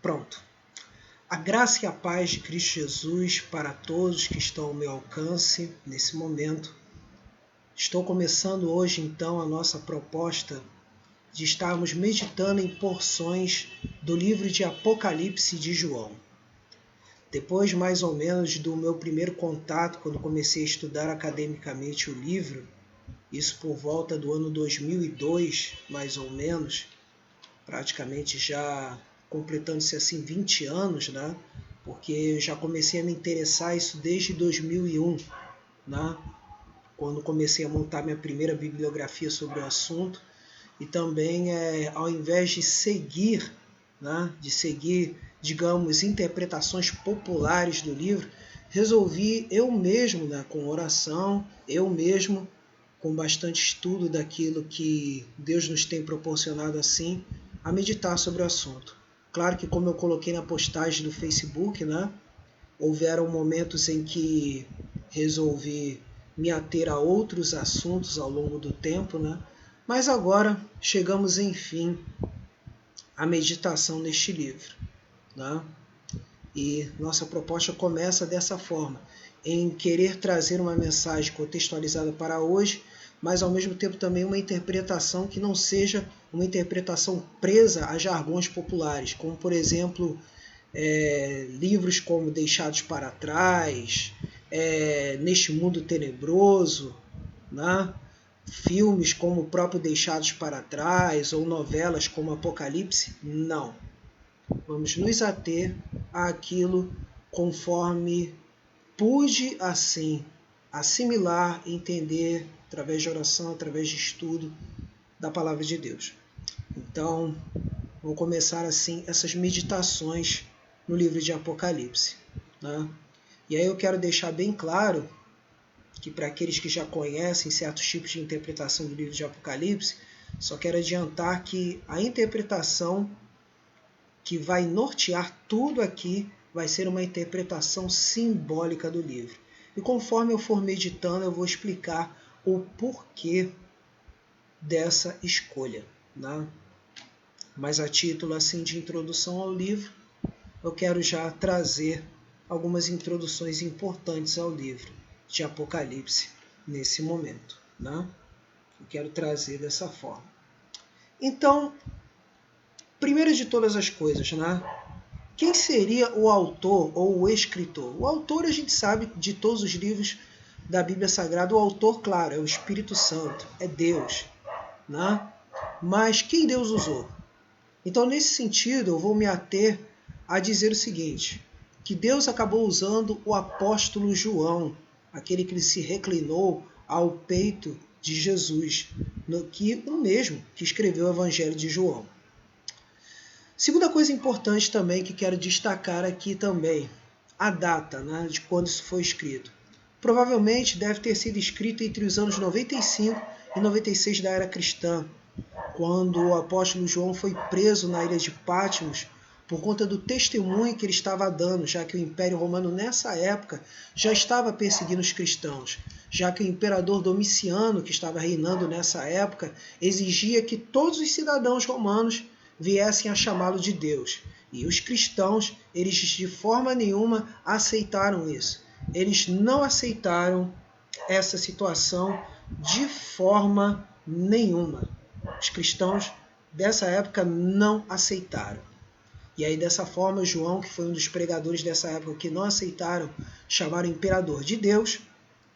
Pronto. A graça e a paz de Cristo Jesus para todos que estão ao meu alcance nesse momento. Estou começando hoje, então, a nossa proposta de estarmos meditando em porções do livro de Apocalipse de João. Depois, mais ou menos, do meu primeiro contato, quando comecei a estudar academicamente o livro, isso por volta do ano 2002, mais ou menos, praticamente já completando-se assim 20 anos, né? Porque eu já comecei a me interessar isso desde 2001, né? Quando comecei a montar minha primeira bibliografia sobre o assunto, e também ao invés de seguir, né, digamos, interpretações populares do livro, resolvi eu mesmo, né, com oração, eu mesmo, com bastante estudo daquilo que Deus nos tem proporcionado assim, a meditar sobre o assunto. Claro que, como eu coloquei na postagem do Facebook, né, houveram momentos em que resolvi me ater a outros assuntos ao longo do tempo, né? Mas agora chegamos, enfim, à meditação neste livro, né? E nossa proposta começa dessa forma, em querer trazer uma mensagem contextualizada para hoje, mas ao mesmo tempo também uma interpretação que não seja uma interpretação presa a jargões populares, como por exemplo livros como Deixados para Trás, Neste Mundo Tenebroso, né? Filmes como o próprio Deixados para Trás ou novelas como Apocalipse. Não. Vamos nos ater àquilo conforme pude assim assimilar, entender através de oração, através de estudo da Palavra de Deus. Então, vou começar assim essas meditações no livro de Apocalipse, né? E aí eu quero deixar bem claro que para aqueles que já conhecem certos tipos de interpretação do livro de Apocalipse, só quero adiantar que a interpretação que vai nortear tudo aqui vai ser uma interpretação simbólica do livro. E conforme eu for meditando, eu vou explicar o porquê dessa escolha, né? Mas a título assim de introdução ao livro, eu quero já trazer algumas introduções importantes ao livro de Apocalipse nesse momento, né? Eu quero trazer dessa forma. Então, primeiro de todas as coisas, né? Quem seria o autor ou o escritor? O autor, a gente sabe, de todos os livros da Bíblia Sagrada, o autor, claro, é o Espírito Santo, é Deus, né? Mas quem Deus usou? Então, nesse sentido, eu vou me ater a dizer o seguinte, que Deus acabou usando o apóstolo João, aquele que se reclinou ao peito de Jesus, o mesmo que escreveu o Evangelho de João. Segunda coisa importante também que quero destacar aqui também, a data, né, de quando isso foi escrito. Provavelmente deve ter sido escrito entre os anos 95 e 96 da era cristã, quando o apóstolo João foi preso na ilha de Patmos por conta do testemunho que ele estava dando, já que o Império Romano nessa época já estava perseguindo os cristãos, já que o imperador Domiciano, que estava reinando nessa época, exigia que todos os cidadãos romanos viessem a chamá-lo de Deus. E os cristãos, eles de forma nenhuma aceitaram isso. Eles não aceitaram essa situação de forma nenhuma. Os cristãos dessa época não aceitaram. E aí dessa forma João, que foi um dos pregadores dessa época que não aceitaram chamar o imperador de Deus,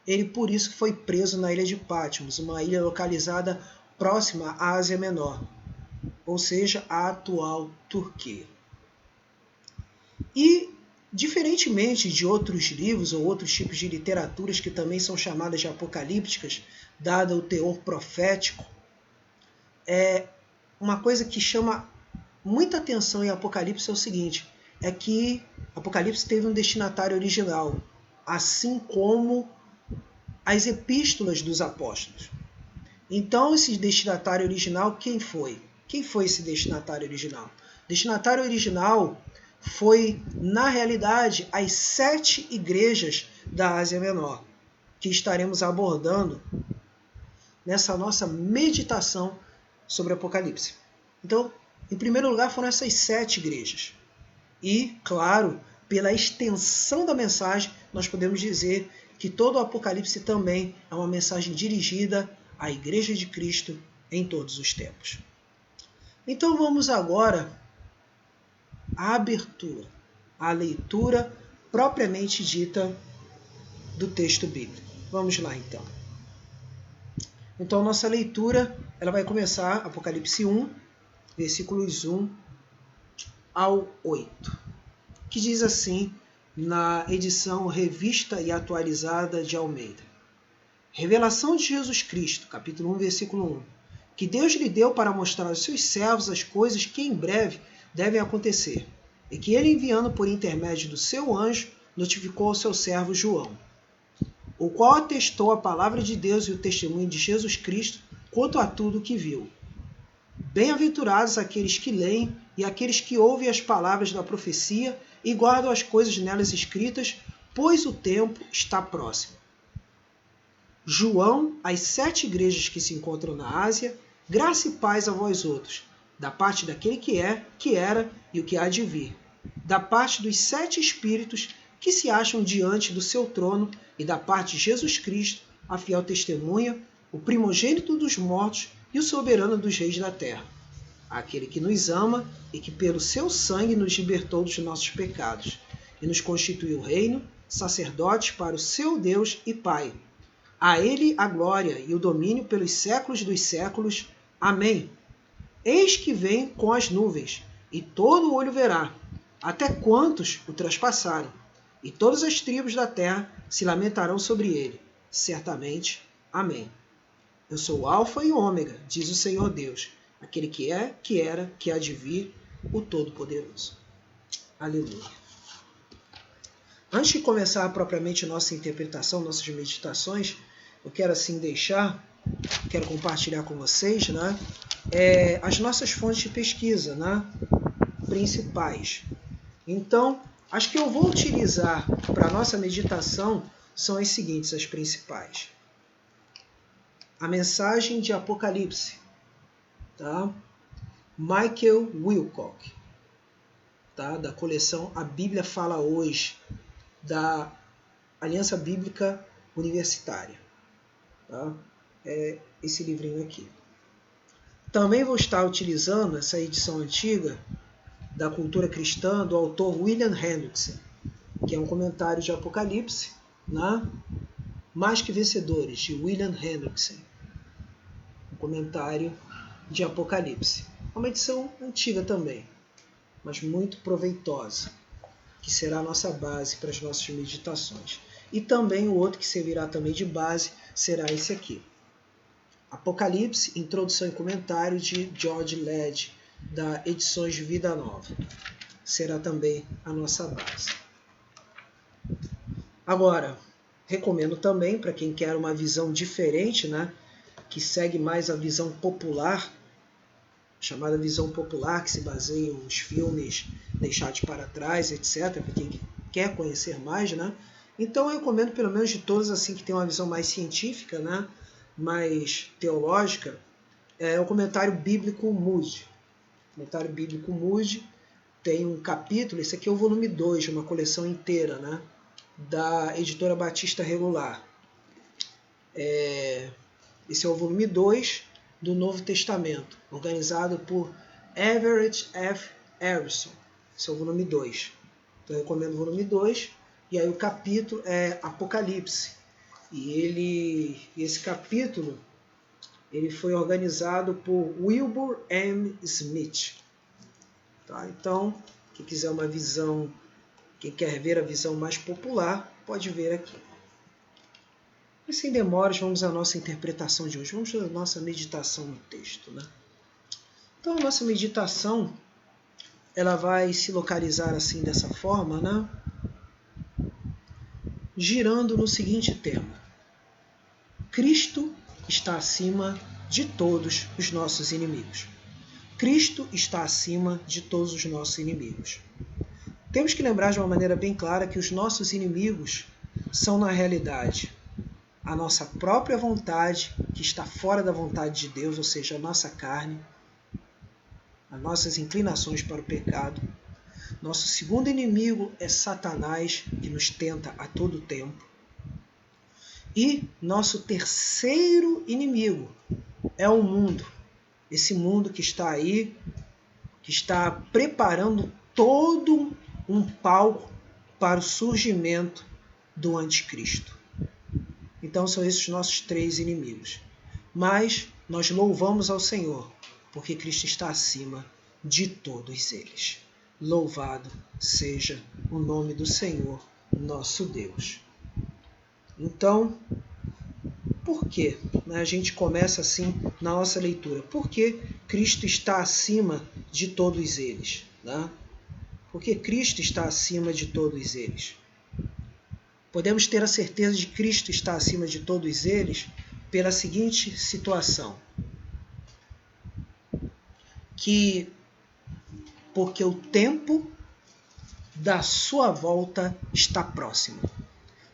ele por isso foi preso na ilha de Patmos, uma ilha localizada próxima à Ásia Menor, ou seja, a atual Turquia. E, diferentemente de outros livros ou outros tipos de literaturas que também são chamadas de apocalípticas, dado o teor profético, uma coisa que chama muita atenção em Apocalipse é o seguinte, é que Apocalipse teve um destinatário original, assim como as epístolas dos apóstolos. Então, esse destinatário original, quem foi? Quem foi esse destinatário original? O destinatário original foi, na realidade, as 7 igrejas da Ásia Menor, que estaremos abordando nessa nossa meditação sobre Apocalipse. Então, em primeiro lugar, foram essas 7 igrejas. E, claro, pela extensão da mensagem, nós podemos dizer que todo o Apocalipse também é uma mensagem dirigida à Igreja de Cristo em todos os tempos. Então vamos agora à abertura, à leitura propriamente dita do texto bíblico. Vamos lá então. Então nossa leitura ela vai começar Apocalipse 1, versículos 1 ao 8, que diz assim na edição revista e atualizada de Almeida. Revelação de Jesus Cristo, capítulo 1, versículo 1. Que Deus lhe deu para mostrar aos seus servos as coisas que em breve devem acontecer, e que ele, enviando por intermédio do seu anjo, notificou ao seu servo João, o qual atestou a palavra de Deus e o testemunho de Jesus Cristo quanto a tudo o que viu. Bem-aventurados aqueles que leem e aqueles que ouvem as palavras da profecia e guardam as coisas nelas escritas, pois o tempo está próximo. João, às 7 igrejas que se encontram na Ásia, graça e paz a vós outros, da parte daquele que é, que era e o que há de vir, da parte dos 7 espíritos que se acham diante do seu trono e da parte de Jesus Cristo, a fiel testemunha, o primogênito dos mortos e o soberano dos reis da terra, aquele que nos ama e que pelo seu sangue nos libertou dos nossos pecados e nos constituiu reino, sacerdotes para o seu Deus e Pai. A ele a glória e o domínio pelos séculos dos séculos. Amém. Eis que vem com as nuvens, e todo o olho verá, até quantos o traspassaram, e todas as tribos da terra se lamentarão sobre ele. Certamente. Amém. Eu sou o Alfa e o Ômega, diz o Senhor Deus, aquele que é, que era, que há de vir, o Todo-Poderoso. Aleluia. Antes de começar propriamente nossa interpretação, nossas meditações, eu quero assim quero compartilhar com vocês, né, as nossas fontes de pesquisa, né, principais. Então, as que eu vou utilizar para a nossa meditação são as seguintes, as principais. A mensagem de Apocalipse, tá? Michael Wilcock, tá? Da coleção A Bíblia Fala Hoje, da Aliança Bíblica Universitária. Tá? É esse livrinho aqui. Também vou estar utilizando essa edição antiga da Cultura Cristã do autor William Hendrickson, que é um comentário de Apocalipse, né? Mais que Vencedores, de William Hendrickson. Um comentário de Apocalipse. É uma edição antiga também, mas muito proveitosa, que será a nossa base para as nossas meditações. E também o outro que servirá também de base será esse aqui. Apocalipse, Introdução e Comentário de George Led, da Edições de Vida Nova. Será também a nossa base. Agora, recomendo também, para quem quer uma visão diferente, né, que segue mais a visão popular, chamada visão popular, que se baseia nos filmes deixados para trás, etc., para quem quer conhecer mais, né? Então eu recomendo, pelo menos de todos, assim, que tem uma visão mais científica, né, mais teológica, o Comentário Bíblico Moody. O Comentário Bíblico Moody tem um capítulo, esse aqui é o volume 2, de uma coleção inteira, né, da editora Batista Regular. Esse é o volume 2 do Novo Testamento, organizado por Everett F. Harrison. Esse é o volume 2. Então eu recomendo o volume 2. E aí o capítulo é Apocalipse. E esse capítulo ele foi organizado por Wilbur M. Smith. Tá? Então, quem quiser uma visão, quem quer ver a visão mais popular, pode ver aqui. E sem demoras, vamos à nossa interpretação de hoje. Vamos à nossa meditação no texto, né? Então, a nossa meditação ela vai se localizar assim dessa forma, né? Girando no seguinte tema: Cristo está acima de todos os nossos inimigos. Cristo está acima de todos os nossos inimigos. Temos que lembrar de uma maneira bem clara que os nossos inimigos são, na realidade, a nossa própria vontade, que está fora da vontade de Deus, ou seja, a nossa carne, as nossas inclinações para o pecado. Nosso segundo inimigo é Satanás, que nos tenta a todo tempo. E nosso terceiro inimigo é o mundo. Esse mundo que está aí, que está preparando todo um palco para o surgimento do anticristo. Então são esses nossos três inimigos. Mas nós louvamos ao Senhor, porque Cristo está acima de todos eles. Louvado seja o nome do Senhor, nosso Deus. Então, por que a gente começa assim na nossa leitura? Porque Cristo está acima de todos eles. Porque Cristo está acima de todos eles. Podemos ter a certeza de que Cristo está acima de todos eles pela seguinte situação. Porque o tempo da sua volta está próximo.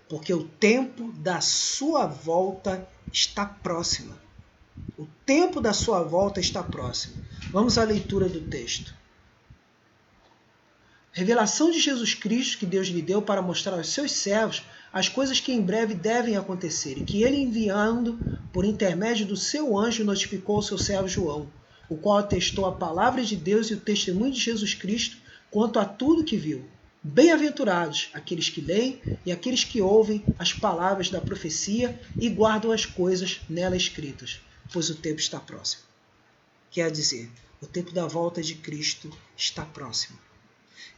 Porque o tempo da sua volta está próximo. O tempo da sua volta está próximo. Vamos à leitura do texto. Revelação de Jesus Cristo que Deus lhe deu para mostrar aos seus servos as coisas que em breve devem acontecer, e que ele, enviando por intermédio do seu anjo, notificou ao seu servo João, o qual atestou a palavra de Deus e o testemunho de Jesus Cristo quanto a tudo que viu. Bem-aventurados aqueles que leem e aqueles que ouvem as palavras da profecia e guardam as coisas nela escritas, pois o tempo está próximo. Quer dizer, o tempo da volta de Cristo está próximo.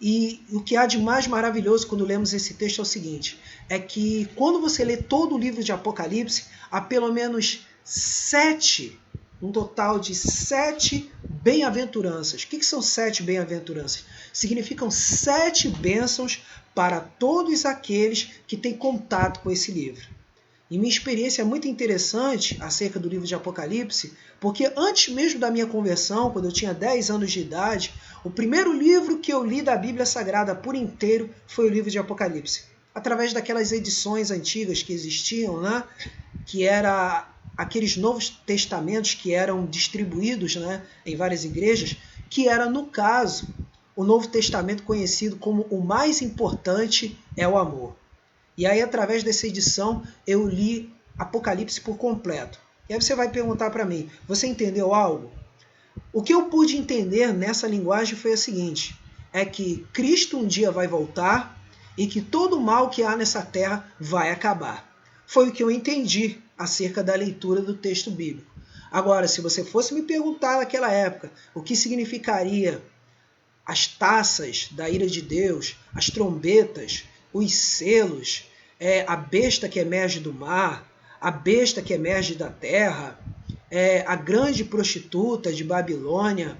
E o que há de mais maravilhoso quando lemos esse texto é o seguinte, é que quando você lê todo o livro de Apocalipse, há pelo menos um total de 7 bem-aventuranças. O que são 7 bem-aventuranças? Significam 7 bênçãos para todos aqueles que têm contato com esse livro. E minha experiência é muito interessante acerca do livro de Apocalipse, porque antes mesmo da minha conversão, quando eu tinha 10 anos de idade, o primeiro livro que eu li da Bíblia Sagrada por inteiro foi o livro de Apocalipse. Através daquelas edições antigas que existiam, que era aqueles novos testamentos que eram distribuídos em várias igrejas, que era, no caso, o Novo Testamento conhecido como o mais importante é o amor. E aí, através dessa edição, eu li Apocalipse por completo. E aí você vai perguntar para mim, você entendeu algo? O que eu pude entender nessa linguagem foi o seguinte, é que Cristo um dia vai voltar e que todo o mal que há nessa terra vai acabar. Foi o que eu entendi acerca da leitura do texto bíblico. Agora, se você fosse me perguntar naquela época o que significaria as taças da ira de Deus, as trombetas, os selos, a besta que emerge do mar, a besta que emerge da terra, a grande prostituta de Babilônia,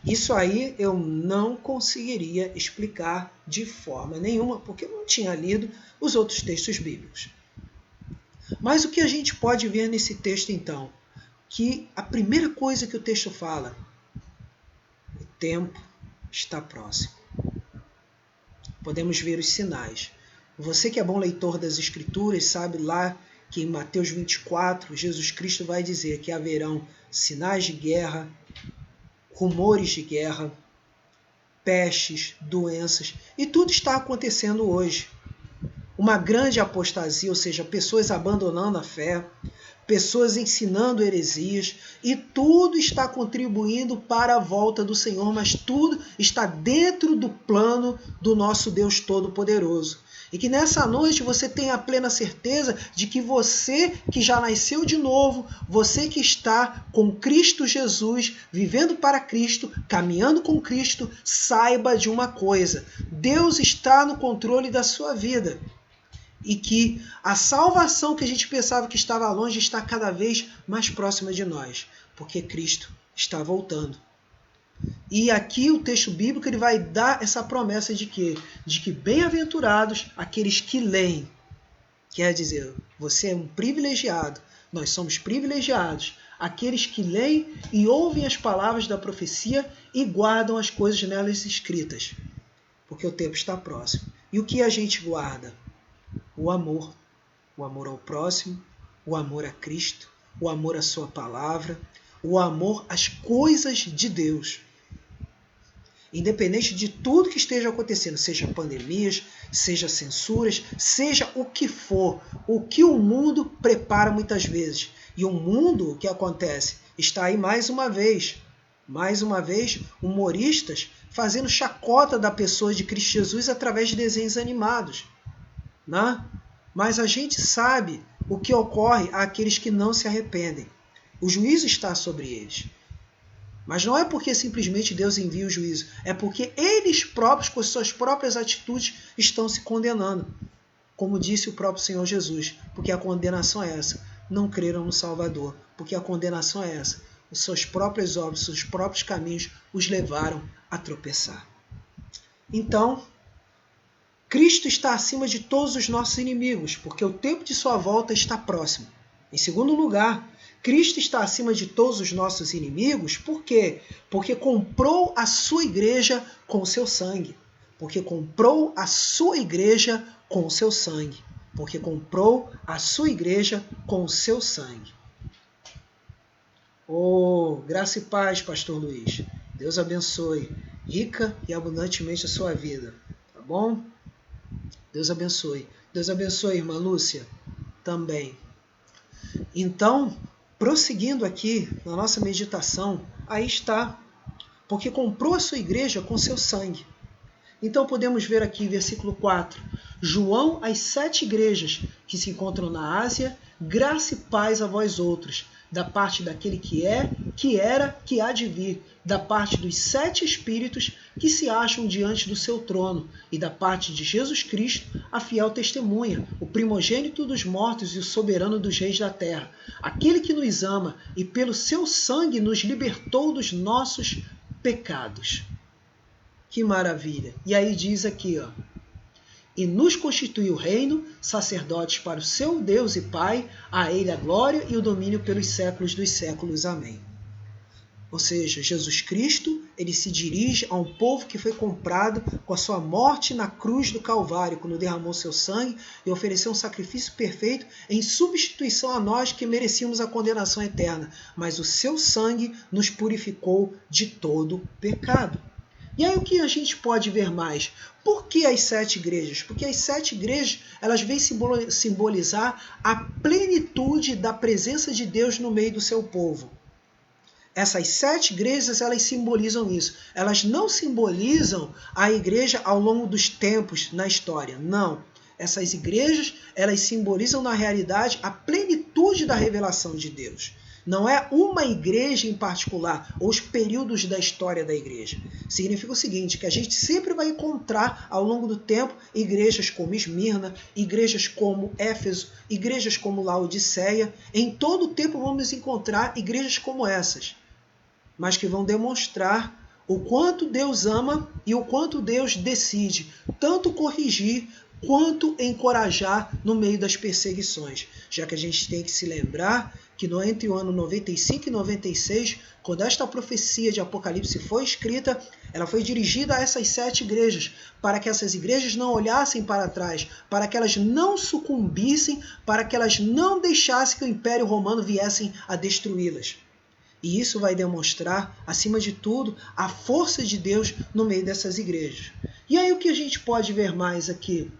isso aí eu não conseguiria explicar de forma nenhuma, porque eu não tinha lido os outros textos bíblicos. Mas o que a gente pode ver nesse texto então? Que a primeira coisa que o texto fala, o tempo está próximo. Podemos ver os sinais. Você que é bom leitor das Escrituras sabe lá que em Mateus 24, Jesus Cristo vai dizer que haverão sinais de guerra, rumores de guerra, pestes, doenças, e tudo está acontecendo hoje. Uma grande apostasia, ou seja, pessoas abandonando a fé, pessoas ensinando heresias, e tudo está contribuindo para a volta do Senhor, mas tudo está dentro do plano do nosso Deus Todo-Poderoso. E que nessa noite você tenha a plena certeza de que você que já nasceu de novo, você que está com Cristo Jesus, vivendo para Cristo, caminhando com Cristo, saiba de uma coisa, Deus está no controle da sua vida. E que a salvação que a gente pensava que estava longe está cada vez mais próxima de nós, porque Cristo está voltando. E aqui o texto bíblico ele vai dar essa promessa de que bem-aventurados aqueles que leem. Quer dizer, você é um privilegiado, nós somos privilegiados, aqueles que leem e ouvem as palavras da profecia e guardam as coisas nelas escritas, porque o tempo está próximo. E o que a gente guarda? O amor ao próximo, o amor a Cristo, o amor à sua palavra, o amor às coisas de Deus. Independente de tudo que esteja acontecendo, seja pandemias, seja censuras, seja o que for, o que o mundo prepara muitas vezes. E o mundo, o que acontece? Está aí mais uma vez, humoristas fazendo chacota da pessoa de Cristo Jesus através de desenhos animados. Né? Mas a gente sabe o que ocorre àqueles que não se arrependem. O juízo está sobre eles. Mas não é porque simplesmente Deus envia o juízo, é porque eles próprios, com suas próprias atitudes, estão se condenando. Como disse o próprio Senhor Jesus, porque a condenação é essa, não creram no Salvador, porque a condenação é essa, os seus próprios obras, os seus próprios caminhos os levaram a tropeçar. Então, Cristo está acima de todos os nossos inimigos, porque o tempo de sua volta está próximo. Em segundo lugar, Cristo está acima de todos os nossos inimigos, por quê? Porque comprou a sua igreja com o seu sangue. Porque comprou a sua igreja com o seu sangue. Porque comprou a sua igreja com o seu sangue. Oh, graça e paz, Pastor Luiz. Deus abençoe rica e abundantemente a sua vida. Tá bom? Deus abençoe. Deus abençoe, irmã Lúcia, também. Então, prosseguindo aqui na nossa meditação, aí está, porque comprou a sua igreja com seu sangue. Então podemos ver aqui, versículo 4, João às 7 igrejas que se encontram na Ásia, graça e paz a vós outros, da parte daquele que é, que era, que há de vir, da parte dos 7 Espíritos que se acham diante do seu trono, e da parte de Jesus Cristo, a fiel testemunha, o primogênito dos mortos e o soberano dos reis da terra, aquele que nos ama e pelo seu sangue nos libertou dos nossos pecados. Que maravilha! E aí diz aqui, ó, e nos constituiu reino, sacerdotes para o seu Deus e Pai, a ele a glória e o domínio pelos séculos dos séculos. Amém. Ou seja, Jesus Cristo, ele se dirige a um povo que foi comprado com a sua morte na cruz do Calvário, quando derramou seu sangue e ofereceu um sacrifício perfeito em substituição a nós que merecíamos a condenação eterna. Mas o seu sangue nos purificou de todo pecado. E aí o que a gente pode ver mais? Por que as 7 igrejas? Porque as 7 igrejas elas vêm simbolizar a plenitude da presença de Deus no meio do seu povo. Essas 7 igrejas elas simbolizam isso. Elas não simbolizam a igreja ao longo dos tempos na história. Não. Essas igrejas elas simbolizam na realidade a plenitude da revelação de Deus. Não é uma igreja em particular, ou os períodos da história da igreja. Significa o seguinte, que a gente sempre vai encontrar ao longo do tempo igrejas como Esmirna, igrejas como Éfeso, igrejas como Laodiceia. Em todo o tempo vamos encontrar igrejas como essas, mas que vão demonstrar o quanto Deus ama e o quanto Deus decide tanto corrigir quanto encorajar no meio das perseguições. Já que a gente tem que se lembrar que entre o ano 95 e 96, quando esta profecia de Apocalipse foi escrita, ela foi dirigida a essas 7 igrejas, para que essas igrejas não olhassem para trás, para que elas não sucumbissem, para que elas não deixassem que o Império Romano viessem a destruí-las. E isso vai demonstrar, acima de tudo, a força de Deus no meio dessas igrejas. E aí o que a gente pode ver mais aqui?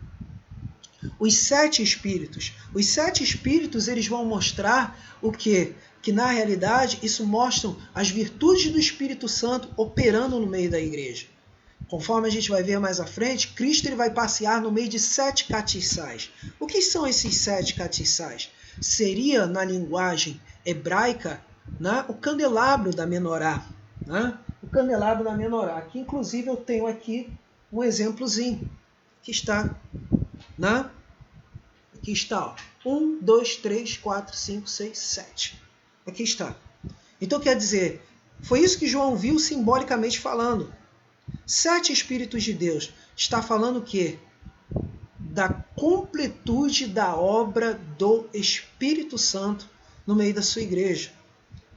Os 7 Espíritos. Os 7 Espíritos eles vão mostrar o quê? Que na realidade isso mostram as virtudes do Espírito Santo operando no meio da igreja. Conforme a gente vai ver mais à frente, Cristo ele vai passear no meio de 7 catiçais. O que são esses 7 catiçais? Seria, na linguagem hebraica, né, o candelabro da menorá. Né? O candelabro da menorá. Aqui, inclusive, eu tenho aqui um exemplozinho que está... Né? Aqui está, ó. 1, 2, 3, 4, 5, 6, 7. Aqui está. Então quer dizer, foi isso que João viu simbolicamente falando. 7 Espíritos de Deus. Está falando o quê? Da completude da obra do Espírito Santo no meio da sua igreja.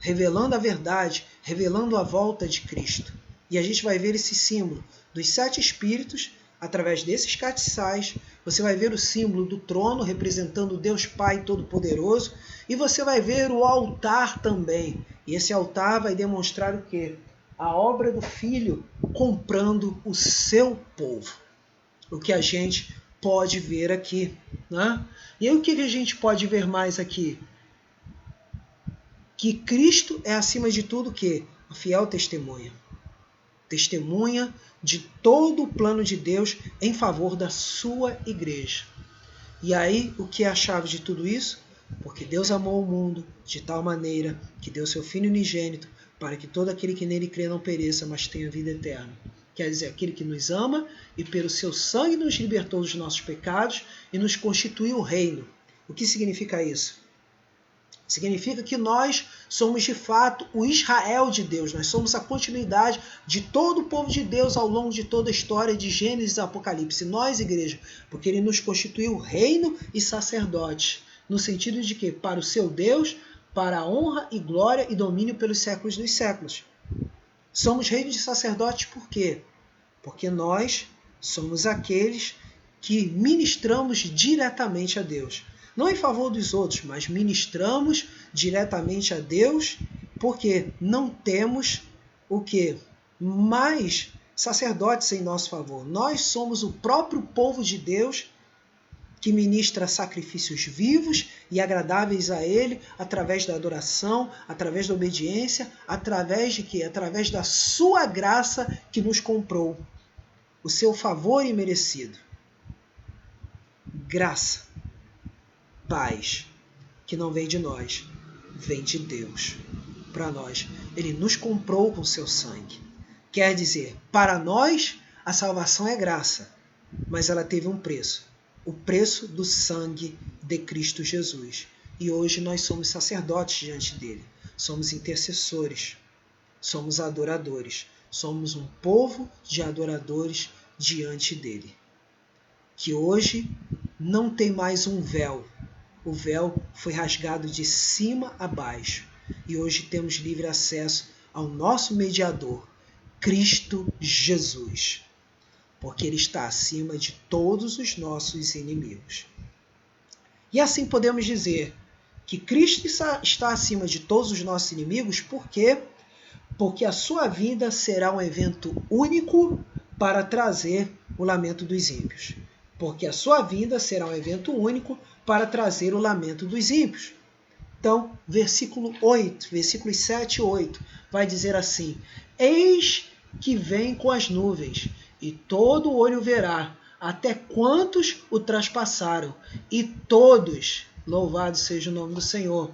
Revelando a verdade, revelando a volta de Cristo. E a gente vai ver esse símbolo dos 7 Espíritos. Através desses catiçais, você vai ver o símbolo do trono representando Deus Pai Todo-Poderoso e você vai ver o altar também. E esse altar vai demonstrar o quê? a obra do Filho comprando o seu povo. O que a gente pode ver aqui, né? E aí o que a gente pode ver mais aqui? Que Cristo é acima de tudo o quê? A fiel testemunha. Testemunha de todo o plano de Deus em favor da sua igreja. E aí, o que é a chave de tudo isso? Porque Deus amou o mundo de tal maneira que deu seu Filho unigênito para que todo aquele que nele crê não pereça, mas tenha vida eterna. Quer dizer, aquele que nos ama e pelo seu sangue nos libertou dos nossos pecados e nos constituiu o reino. O que significa isso? Significa que nós somos de fato o Israel de Deus, nós somos a continuidade de todo o povo de Deus ao longo de toda a história de Gênesis e Apocalipse. Nós, igreja, porque ele nos constituiu reino e sacerdote, no sentido de que para o seu Deus, para a honra e glória e domínio pelos séculos dos séculos. Somos reino de sacerdotes por quê? Porque nós somos aqueles que ministramos diretamente a Deus. Não em favor dos outros, mas ministramos diretamente a Deus, porque não temos o quê? Mais sacerdotes em nosso favor. Nós somos o próprio povo de Deus que ministra sacrifícios vivos e agradáveis a Ele, através da adoração, através da obediência, através de quê? Através da sua graça que nos comprou. O seu favor imerecido. Graça. Paz, que não vem de nós, vem de Deus. Para nós, Ele nos comprou com seu sangue. Quer dizer, para nós, a salvação é graça, mas ela teve um preço. O preço do sangue de Cristo Jesus. E hoje nós somos sacerdotes diante dele. Somos intercessores. Somos adoradores. Somos um povo de adoradores diante dele. Que hoje não tem mais um véu. O véu foi rasgado de cima a baixo. E hoje temos livre acesso ao nosso mediador, Cristo Jesus. Porque ele está acima de todos os nossos inimigos. E assim podemos dizer que Cristo está acima de todos os nossos inimigos, por quê? Porque a sua vinda será um evento único para trazer o lamento dos ímpios. Porque a sua vinda será um evento único para trazer o lamento dos ímpios. Então, versículos 7 e 8, vai dizer assim: Eis que vem com as nuvens, e todo olho verá, até quantos o traspassaram, e todos, louvado seja o nome do Senhor,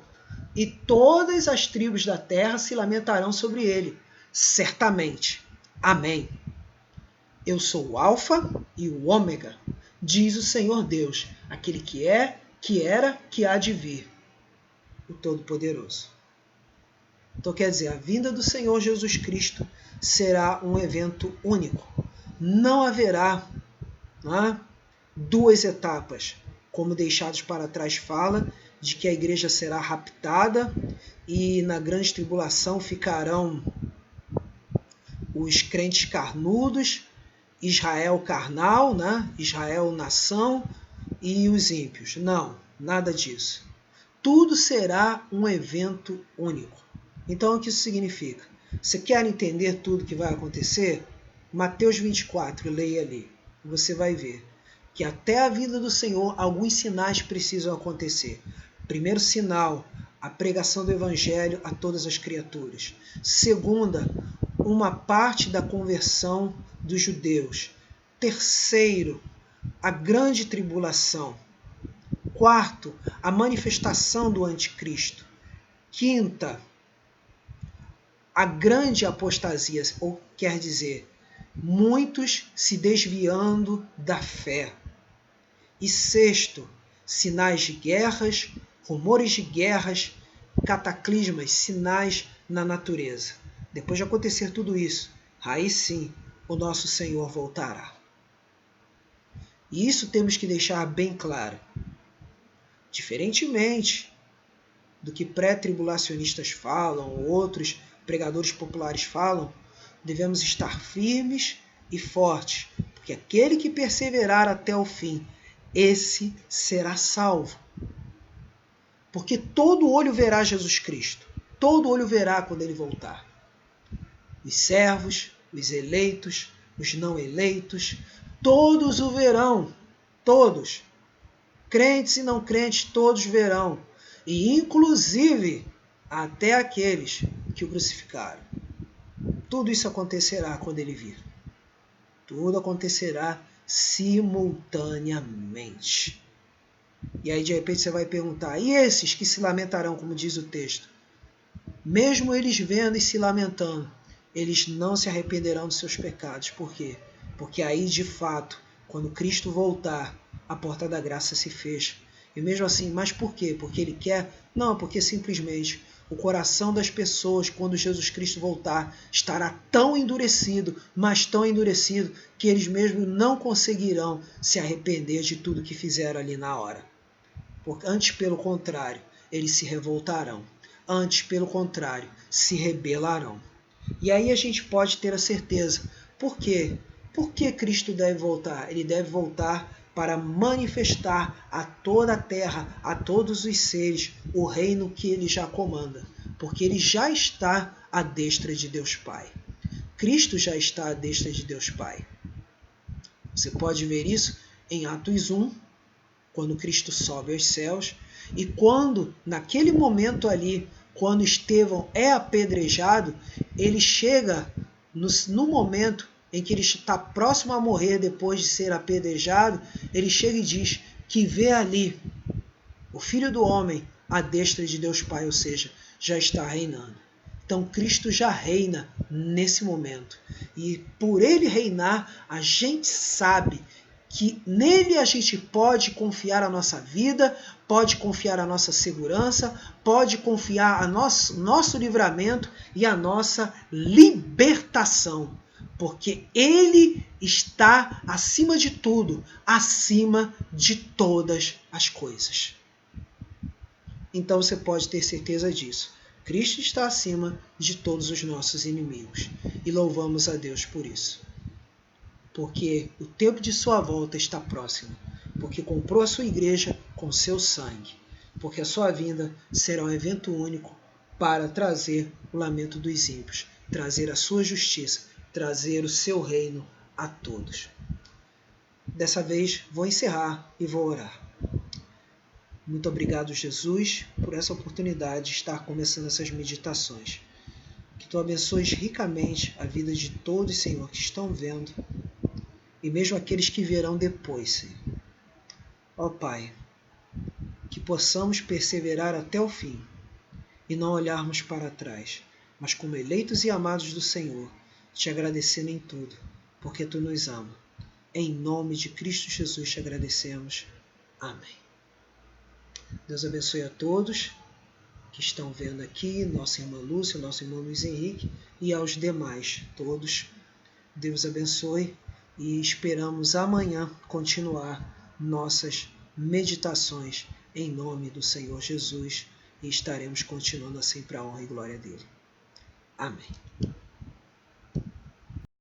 e todas as tribos da terra se lamentarão sobre ele, certamente. Amém. Eu sou o Alfa e o Ômega, diz o Senhor Deus, aquele que é, que era, que há de vir, o Todo-Poderoso. Então quer dizer, a vinda do Senhor Jesus Cristo será um evento único. Não haverá duas etapas, como Deixados para Trás fala, de que a igreja será raptada e na grande tribulação ficarão os crentes carnudos, Israel carnal, Israel nação e os ímpios. Não, nada disso. Tudo será um evento único. Então o que isso significa? Você quer entender tudo que vai acontecer? Mateus 24, leia ali. Você vai ver que até a vinda do Senhor alguns sinais precisam acontecer. Primeiro sinal, a pregação do Evangelho a todas as criaturas. Segunda, uma parte da conversão dos judeus. Terceiro, a grande tribulação. Quarto, a manifestação do anticristo. Quinta, a grande apostasia, ou quer dizer, muitos se desviando da fé. E sexto, sinais de guerras, rumores de guerras, cataclismas, sinais na natureza. Depois de acontecer tudo isso, aí sim o nosso Senhor voltará. E isso temos que deixar bem claro. Diferentemente do que pré-tribulacionistas falam, ou outros pregadores populares falam, devemos estar firmes e fortes, porque aquele que perseverar até o fim, esse será salvo. Porque todo olho verá Jesus Cristo. Todo olho verá quando ele voltar. Os servos, os eleitos, os não eleitos, todos o verão, todos. Crentes e não crentes, todos verão. E inclusive até aqueles que o crucificaram. Tudo isso acontecerá quando ele vir. Tudo acontecerá simultaneamente. E aí de repente você vai perguntar, e esses que se lamentarão, como diz o texto? Mesmo eles vendo e se lamentando, eles não se arrependerão dos seus pecados. Por quê? Porque aí de fato, quando Cristo voltar, a porta da graça se fecha. E mesmo assim, mas por quê? Porque ele quer? Não, porque simplesmente o coração das pessoas, quando Jesus Cristo voltar, estará tão endurecido, mas tão endurecido, que eles mesmos não conseguirão se arrepender de tudo que fizeram ali na hora. Porque antes, pelo contrário, eles se revoltarão. Antes, pelo contrário, se rebelarão. E aí a gente pode ter a certeza. Por quê? Por que Cristo deve voltar? Ele deve voltar para manifestar a toda a terra, a todos os seres, o reino que ele já comanda. Porque ele já está à destra de Deus Pai. Cristo já está à destra de Deus Pai. Você pode ver isso em Atos 1, quando Cristo sobe aos céus, e quando, naquele momento ali, quando Estevão é apedrejado, ele chega no momento em que ele está próximo a morrer depois de ser apedrejado, ele chega e diz que vê ali o Filho do Homem à destra de Deus Pai, ou seja, já está reinando. Então Cristo já reina nesse momento. E por ele reinar, a gente sabe que nele a gente pode confiar a nossa vida, pode confiar a nossa segurança, pode confiar a nosso livramento e a nossa libertação. Porque ele está acima de tudo, acima de todas as coisas. Então você pode ter certeza disso. Cristo está acima de todos os nossos inimigos. E louvamos a Deus por isso. Porque o tempo de sua volta está próximo. Porque comprou a sua igreja com seu sangue. Porque a sua vinda será um evento único para trazer o lamento dos ímpios, trazer a sua justiça, trazer o seu reino a todos. Dessa vez vou encerrar e vou orar. Muito obrigado, Jesus, por essa oportunidade de estar começando essas meditações. Que Tu abençoes ricamente a vida de todos, Senhor, que estão vendo, e mesmo aqueles que virão depois, Senhor. Ó Pai, que possamos perseverar até o fim e não olharmos para trás, mas como eleitos e amados do Senhor, te agradecendo em tudo, porque Tu nos ama. Em nome de Cristo Jesus te agradecemos. Amém. Deus abençoe a todos que estão vendo aqui, nossa irmã Lúcia, nosso irmão Luiz Henrique e aos demais, todos. Deus abençoe e esperamos amanhã continuar nossas meditações em nome do Senhor Jesus e estaremos continuando assim para a honra e glória dele. Amém.